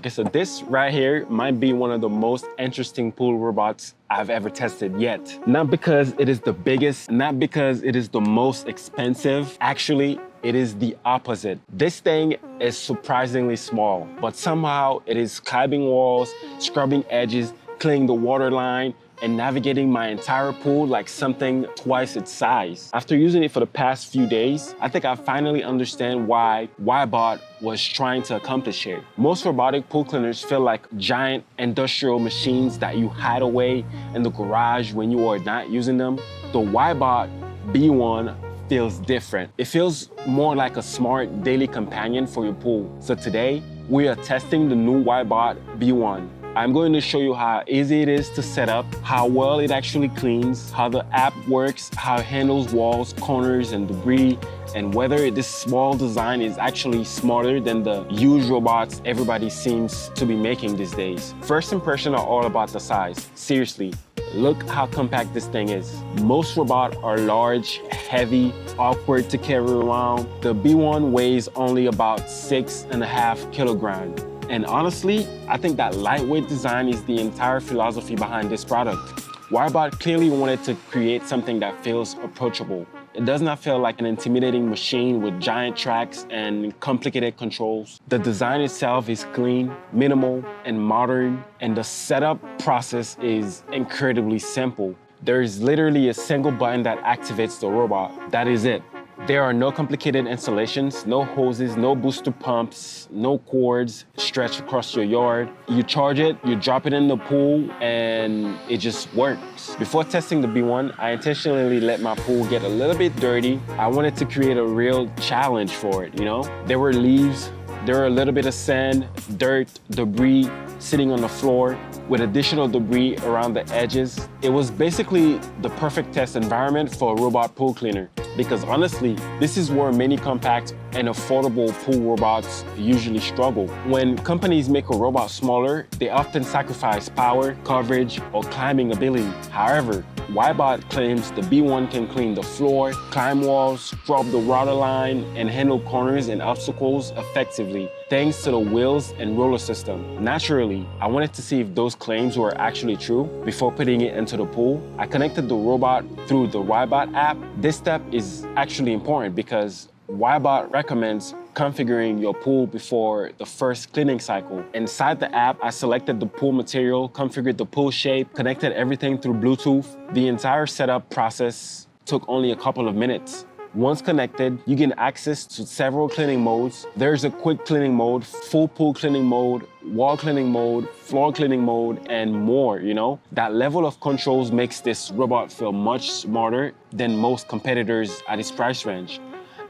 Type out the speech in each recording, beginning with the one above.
Okay, so this right here might be one of the most interesting pool robots I've ever tested yet. Not because it is the biggest, not because it is the most expensive. Actually, it is the opposite. This thing is surprisingly small, but somehow it is climbing walls, scrubbing edges, cleaning the water line, and navigating my entire pool like something twice its size. After using it for the past few days, I think I finally understand why Wybot was trying to accomplish here. Most robotic pool cleaners feel like giant industrial machines that you hide away in the garage when you are not using them. The Wybot B1 feels different. It feels more like a smart daily companion for your pool. So today, we are testing the new Wybot B1. I'm going to show you how easy it is to set up, how well it actually cleans, how the app works, how it handles walls, corners, and debris, and whether this small design is actually smarter than the huge robots everybody seems to be making these days. First impressions are all about the size. Seriously, look how compact this thing is. Most robots are large, heavy, awkward to carry around. The B1 weighs only about 6.5 kilograms. And honestly, I think that lightweight design is the entire philosophy behind this product. Wybot clearly wanted to create something that feels approachable. It does not feel like an intimidating machine with giant tracks and complicated controls. The design itself is clean, minimal, and modern, and the setup process is incredibly simple. There is literally a single button that activates the robot. That is it. There are no complicated installations, no hoses, no booster pumps, no cords stretched across your yard. You charge it, you drop it in the pool, and it just works. Before testing the B1, I intentionally let my pool get a little bit dirty. I wanted to create a real challenge for it, you know? There were leaves, there were a little bit of sand, dirt, debris sitting on the floor with additional debris around the edges. It was basically the perfect test environment for a robot pool cleaner. Because honestly, this is where many compact and affordable pool robots usually struggle. When companies make a robot smaller, they often sacrifice power, coverage, or climbing ability. However, Wybot claims the B1 can clean the floor, climb walls, scrub the water line, and handle corners and obstacles effectively, thanks to the wheels and roller system. Naturally, I wanted to see if those claims were actually true before putting it into the pool. I connected the robot through the Wybot app. This step is actually important because Wybot recommends configuring your pool before the first cleaning cycle. Inside the app, I selected the pool material, configured the pool shape, connected everything through Bluetooth. The entire setup process took only a couple of minutes. Once connected, you get access to several cleaning modes. There's a quick cleaning mode, full pool cleaning mode, wall cleaning mode, floor cleaning mode, and more, you know? That level of controls makes this robot feel much smarter than most competitors at its price range.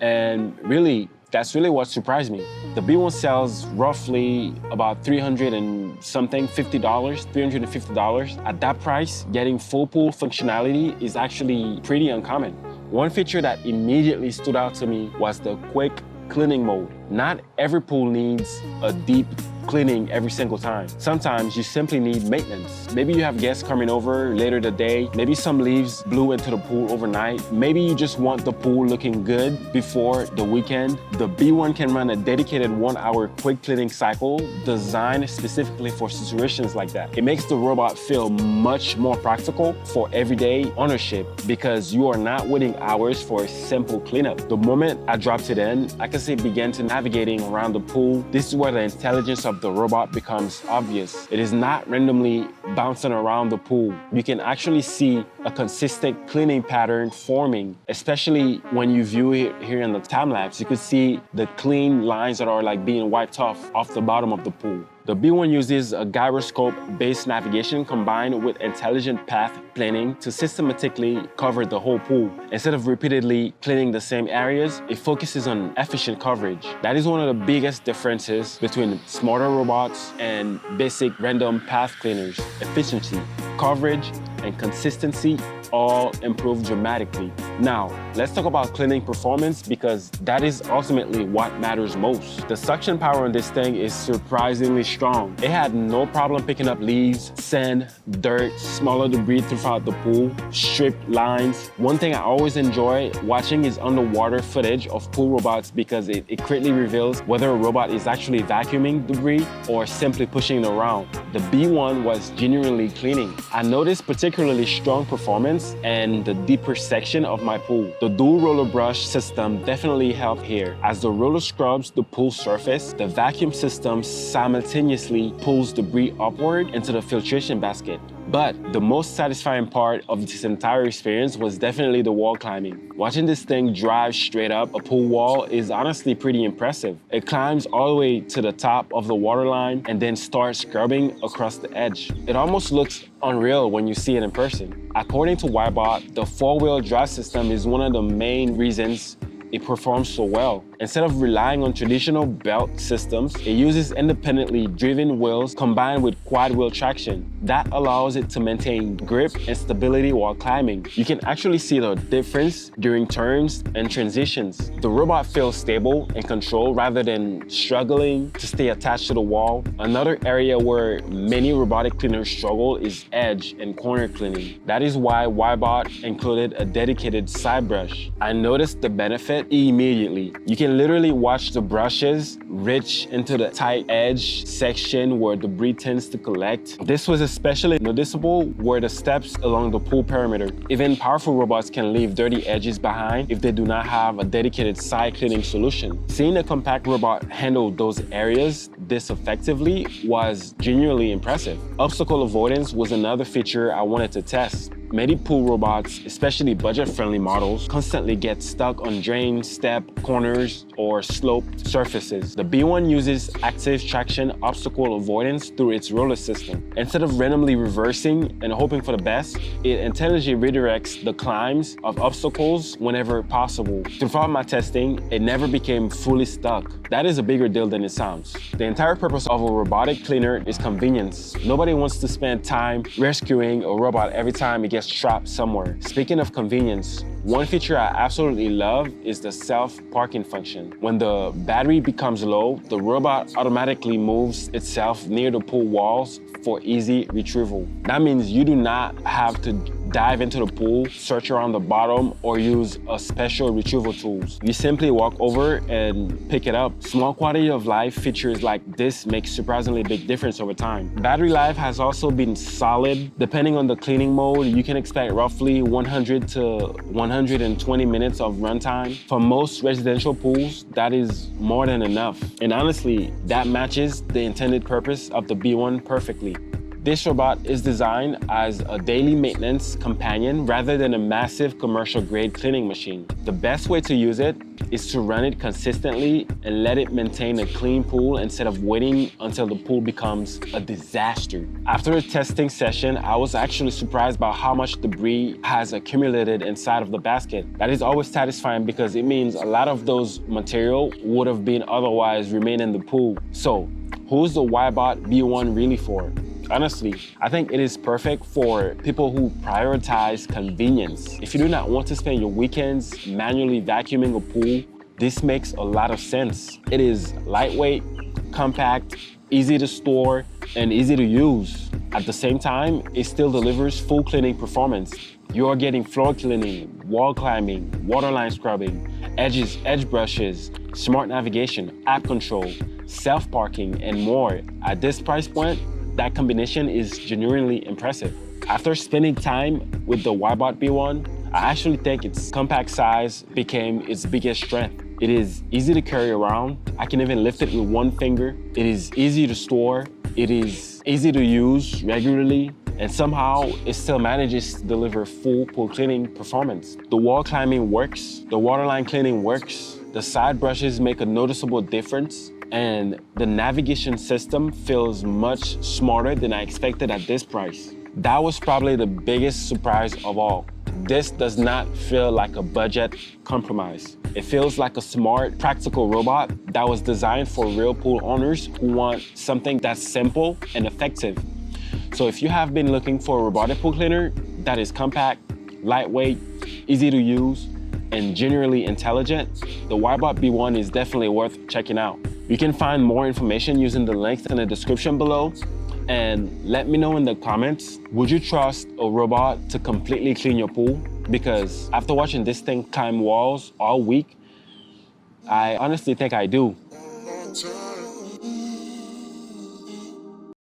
And really, that's really what surprised me. The B1 sells roughly about $350. At that price, getting full pool functionality is actually pretty uncommon. One feature that immediately stood out to me was the quick cleaning mode. Not every pool needs a deep cleaning every single time. Sometimes you simply need maintenance. Maybe you have guests coming over later today. Maybe some leaves blew into the pool overnight. Maybe you just want the pool looking good before the weekend. The B1 can run a dedicated 1-hour quick cleaning cycle designed specifically for situations like that. It makes the robot feel much more practical for everyday ownership because you are not waiting hours for a simple cleanup. The moment I dropped it in, I can see it began to navigating around the pool. This is where the intelligence of the robot becomes obvious. It is not randomly bouncing around the pool. You can actually see a consistent cleaning pattern forming, especially when you view it here in the time lapse. You could see the clean lines that are like being wiped off the bottom of the pool. The B1 uses a gyroscope-based navigation combined with intelligent path planning to systematically cover the whole pool. Instead of repeatedly cleaning the same areas, it focuses on efficient coverage. That is one of the biggest differences between smarter robots and basic random path cleaners. Efficiency, coverage, and consistency all improved dramatically. Now, let's talk about cleaning performance because that is ultimately what matters most. The suction power on this thing is surprisingly strong. It had no problem picking up leaves, sand, dirt, smaller debris throughout the pool, stripped lines. One thing I always enjoy watching is underwater footage of pool robots because it greatly reveals whether a robot is actually vacuuming debris or simply pushing it around. The B1 was genuinely cleaning. I noticed particularly strong performance in the deeper section of my pool. The dual roller brush system definitely helped here. As the roller scrubs the pool surface, the vacuum system simultaneously pulls debris upward into the filtration basket. But the most satisfying part of this entire experience was definitely the wall climbing. Watching this thing drive straight up a pool wall is honestly pretty impressive. It climbs all the way to the top of the waterline and then starts scrubbing across the edge. It almost looks unreal when you see it in person. According to Wybot, the four-wheel drive system is one of the main reasons it performs so well. Instead of relying on traditional belt systems, it uses independently driven wheels combined with quad wheel traction. That allows it to maintain grip and stability while climbing. You can actually see the difference during turns and transitions. The robot feels stable and controlled rather than struggling to stay attached to the wall. Another area where many robotic cleaners struggle is edge and corner cleaning. That is why Wybot included a dedicated side brush. I noticed the benefit immediately. You can literally watch the brushes reach into the tight edge section where debris tends to collect. This was especially noticeable where the steps along the pool perimeter. Even powerful robots can leave dirty edges behind if they do not have a dedicated side cleaning solution. Seeing a compact robot handle those areas this effectively was genuinely impressive. Obstacle avoidance was another feature I wanted to test. Many pool robots, especially budget-friendly models, constantly get stuck on drain, step, corners, or sloped surfaces. The B1 uses active traction obstacle avoidance through its roller system. Instead of randomly reversing and hoping for the best, it intelligently redirects the climbs of obstacles whenever possible. Throughout my testing, it never became fully stuck. That is a bigger deal than it sounds. The entire purpose of a robotic cleaner is convenience. Nobody wants to spend time rescuing a robot every time it gets trapped somewhere. Speaking of convenience, one feature I absolutely love is the self-parking function. When the battery becomes low, the robot automatically moves itself near the pool walls for easy retrieval. That means you do not have to dive into the pool, search around the bottom, or use a special retrieval tools. You simply walk over and pick it up. Small quality of life features like this make surprisingly big difference over time. Battery life has also been solid. Depending on the cleaning mode, you can expect roughly 100 to 120 minutes of runtime. For most residential pools, that is more than enough. And honestly, that matches the intended purpose of the B1 perfectly. This robot is designed as a daily maintenance companion rather than a massive commercial-grade cleaning machine. The best way to use it is to run it consistently and let it maintain a clean pool instead of waiting until the pool becomes a disaster. After a testing session, I was actually surprised by how much debris has accumulated inside of the basket. That is always satisfying because it means a lot of those material would have been otherwise remain in the pool. So, who's the Wybot B1 really for? Honestly, I think it is perfect for people who prioritize convenience. If you do not want to spend your weekends manually vacuuming a pool, this makes a lot of sense. It is lightweight, compact, easy to store, and easy to use. At the same time, it still delivers full cleaning performance. You are getting floor cleaning, wall climbing, waterline scrubbing, edge brushes, smart navigation, app control, self-parking, and more. At this price point, that combination is genuinely impressive. After spending time with the Wybot B1, I actually think its compact size became its biggest strength. It is easy to carry around. I can even lift it with one finger. It is easy to store. It is easy to use regularly. And somehow it still manages to deliver full pool cleaning performance. The wall climbing works. The waterline cleaning works. The side brushes make a noticeable difference. And the navigation system feels much smarter than I expected at this price. That was probably the biggest surprise of all. This does not feel like a budget compromise. It feels like a smart, practical robot that was designed for real pool owners who want something that's simple and effective. So if you have been looking for a robotic pool cleaner that is compact, lightweight, easy to use, and generally intelligent, the Wybot B1 is definitely worth checking out. You can find more information using the links in the description below. And let me know in the comments, would you trust a robot to completely clean your pool? Because after watching this thing climb walls all week, I honestly think I do.